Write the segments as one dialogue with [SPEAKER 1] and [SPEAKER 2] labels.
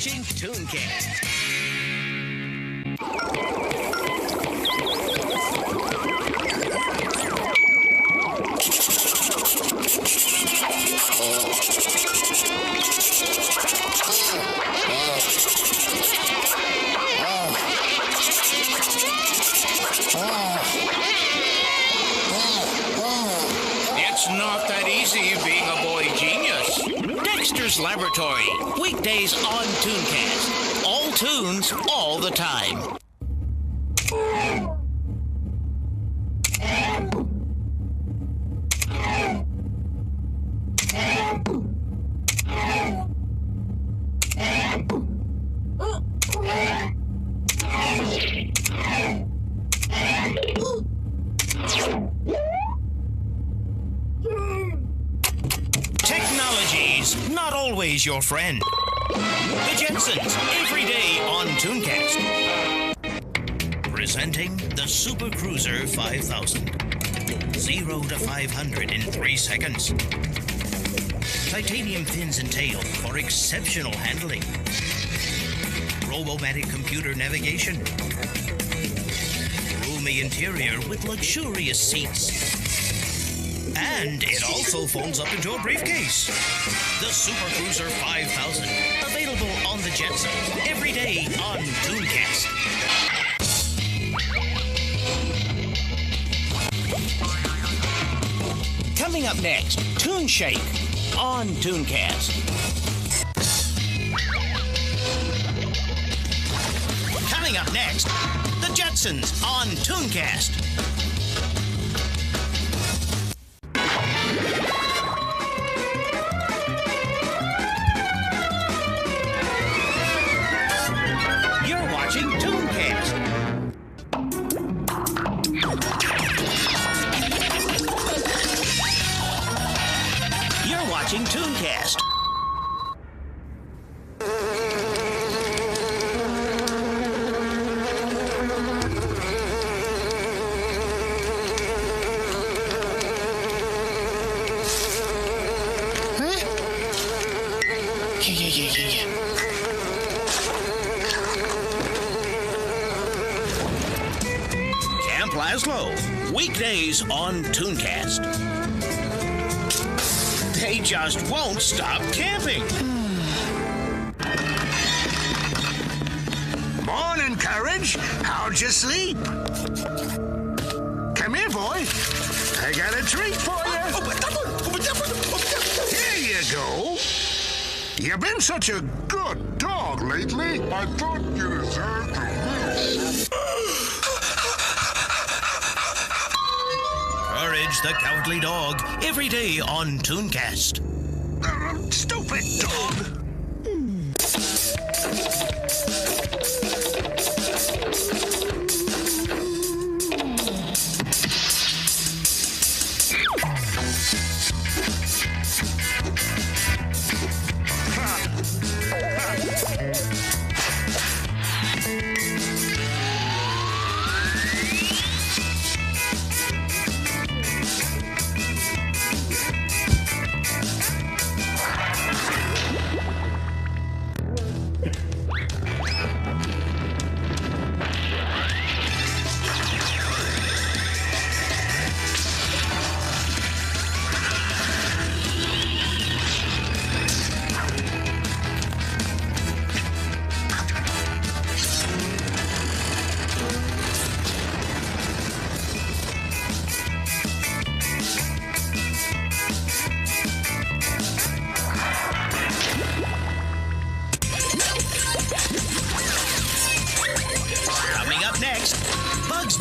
[SPEAKER 1] watching Tooncast.
[SPEAKER 2] It's not that easy being a boy genius. Dexter's Laboratory, weekdays on Tooncast. All tunes, all the time. Technology's not always your friend. The Jetsons, every day on Tooncast. Presenting the Super Cruiser 5000. 0 to 500 in 3 seconds. Titanium fins and tail for exceptional handling. Robomatic computer navigation. Roomy interior with luxurious seats. And it also folds up into a briefcase. The Super Cruiser 5000. Available on the Jetsons. Every day on Tooncast. Coming up next, Toon Shake on Tooncast. Coming up next, the Jetsons on Tooncast. You're watching Tooncast. You're watching Tooncast. Camp Laszlo, weekdays on Tooncast. They just won't stop camping.
[SPEAKER 3] Morning, Courage. How'd you sleep? Come here, boy. I got a treat for you. Here you go. You've been such a good dog lately. I thought you deserved a little.
[SPEAKER 2] Courage the Cowardly Dog, every day on Tooncast.
[SPEAKER 3] Stupid dog.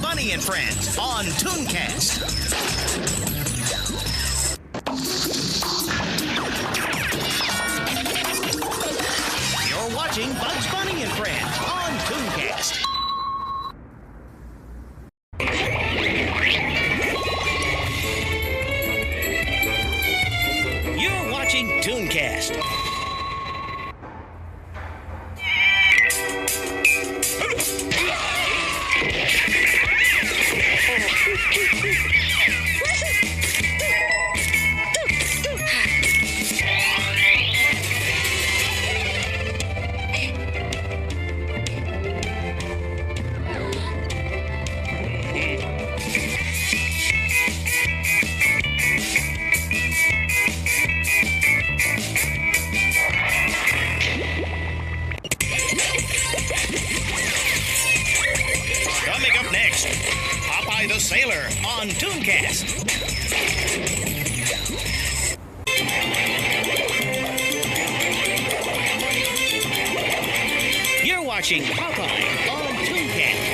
[SPEAKER 1] Bunny and Friends on Tooncast. You're watching Bugs Bunny and Friends on Tooncast. You're watching Tooncast.
[SPEAKER 2] You're watching Popoye on Tooncast.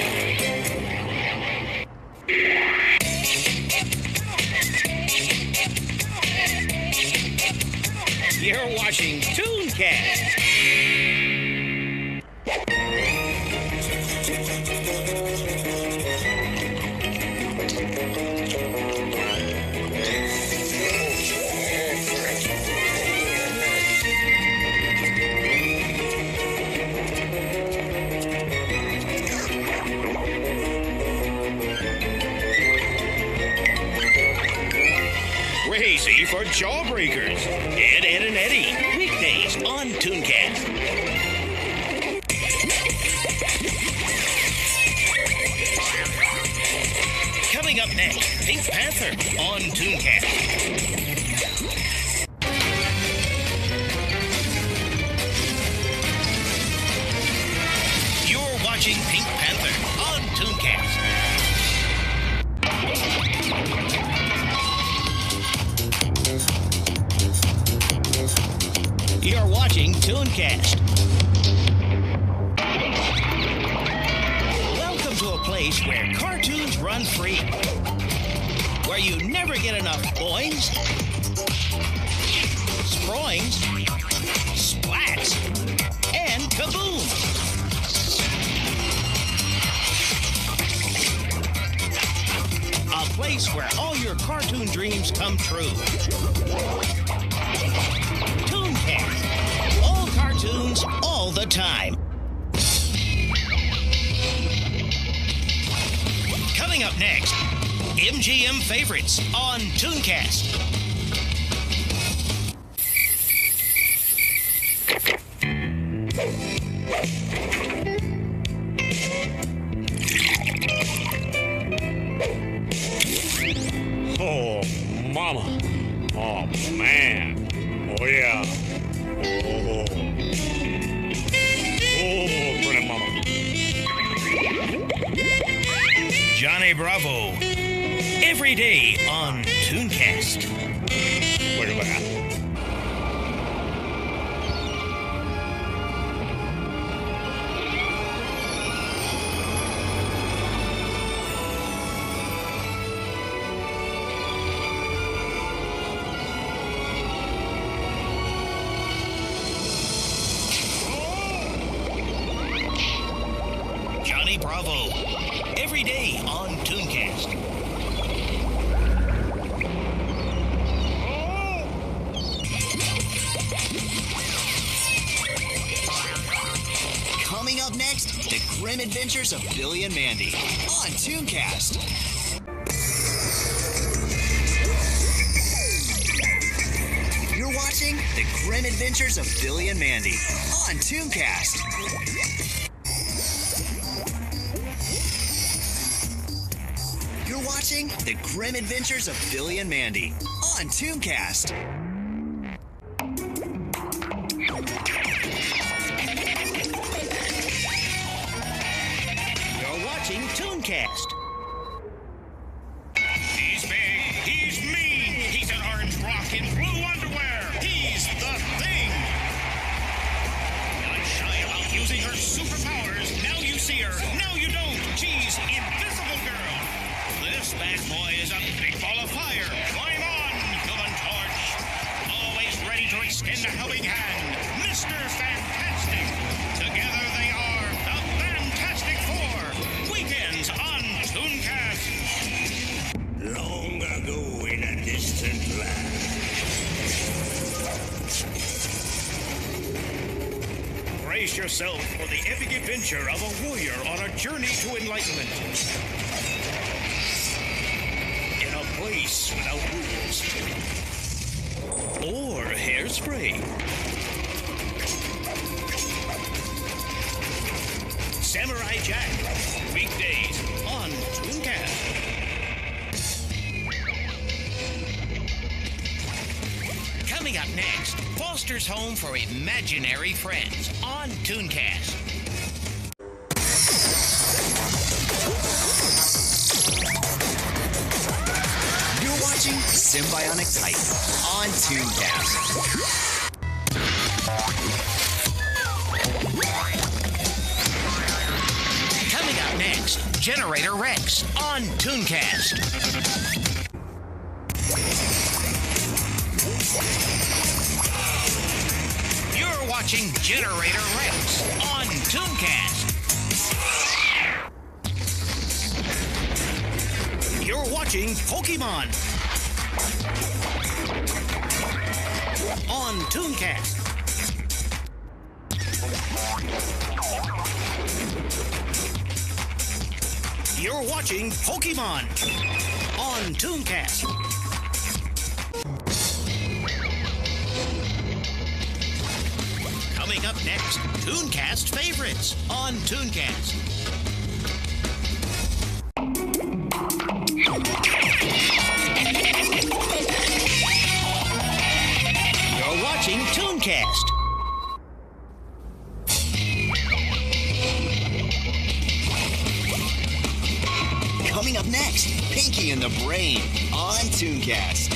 [SPEAKER 2] You're watching Tooncast. Crazy for Jawbreakers. Ed, and Eddie. Weekdays on Tooncast. Coming up next, Pink Panther on Tooncast. You're watching Pink Panther on Tooncast. You're watching Tooncast. Welcome to a place where cartoons run free. Where you never get enough boings, sproings, splats, and kabooms. A place where all your cartoon dreams come true. Tooncast. All cartoons, all the time. Coming up next, MGM Favorites on Tooncast.
[SPEAKER 4] Oh, mama. Oh, man. Oh, yeah. Oh. Oh, grandmama.
[SPEAKER 2] Johnny Bravo. Every day on Tooncast.
[SPEAKER 4] Look at that.
[SPEAKER 2] Johnny Bravo. Every day on Tooncast.
[SPEAKER 5] Coming up next, the grim adventures of Billy and Mandy on Tooncast. You're watching the grim adventures of Billy and Mandy on Tooncast. You're watching the grim adventures of Billy and Mandy on Tooncast.
[SPEAKER 2] You're watching Tooncast.
[SPEAKER 6] He's big, he's mean, he's an orange rock in blue underwear. He's the Thing. Not shy about using her superpowers. Now you see her, now you don't. She's Invisible Girl. This bad boy is a big ball of fire. Climb on, Human Torch. Always ready to extend a helping hand. Mr. Fantastic. Together they are the Fantastic Four. Weekends on Tooncast.
[SPEAKER 7] Long ago in a distant land.
[SPEAKER 6] Brace yourself for the epic adventure of a warrior on a journey to enlightenment. In a place without rules. Or hairspray. Samurai Jack. Weekdays on Tooncast.
[SPEAKER 2] Coming up next, Foster's Home for Imaginary Friends on Tooncast.
[SPEAKER 5] You're watching Sym-Bionic Titan on Tooncast.
[SPEAKER 2] Coming up next, Generator Rex on Tooncast. You're watching Generator Rex on Tooncast.
[SPEAKER 1] You're watching Pokemon on Tooncast. You're watching Pokemon on Tooncast. Coming up next, Tooncast favorites on Tooncast. You're watching Tooncast.
[SPEAKER 5] Coming up next, Pinky and the Brain on Tooncast.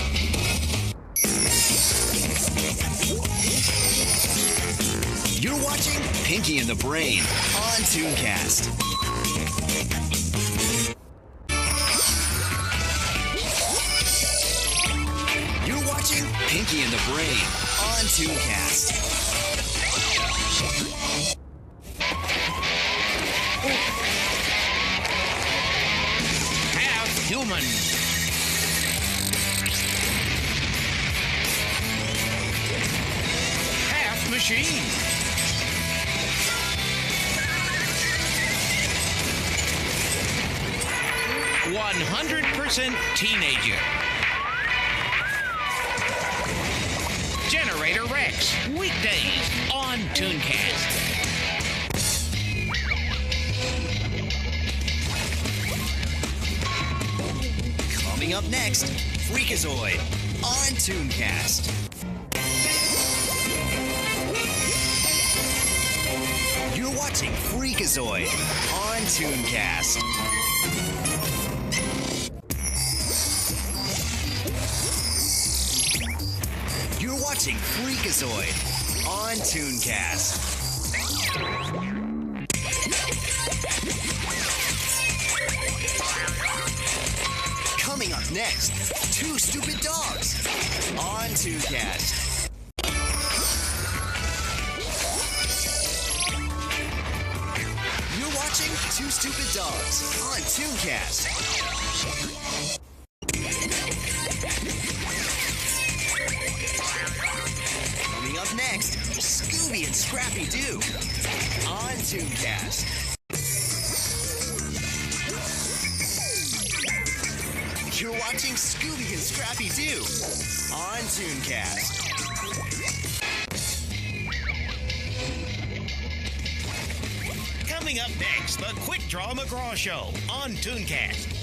[SPEAKER 5] You're watching Pinky and the Brain on Tooncast. You're watching Pinky and the Brain on Tooncast.
[SPEAKER 2] Half human. Half machine. 100% teenager. Generator Rex, weekdays on Tooncast.
[SPEAKER 5] Coming up next, Frekazoid on Tooncast. You're watching Frekazoid on Tooncast. You're watching Frekazoid on Tooncast. Coming up next, Two Stupid Dogs on Tooncast. You're watching Two Stupid Dogs on Tooncast. Coming up next, Scooby and Scrappy-Doo on Tooncast. You're watching Scooby and Scrappy-Doo on Tooncast.
[SPEAKER 1] Coming up next, the Quick Draw McGraw Show on Tooncast.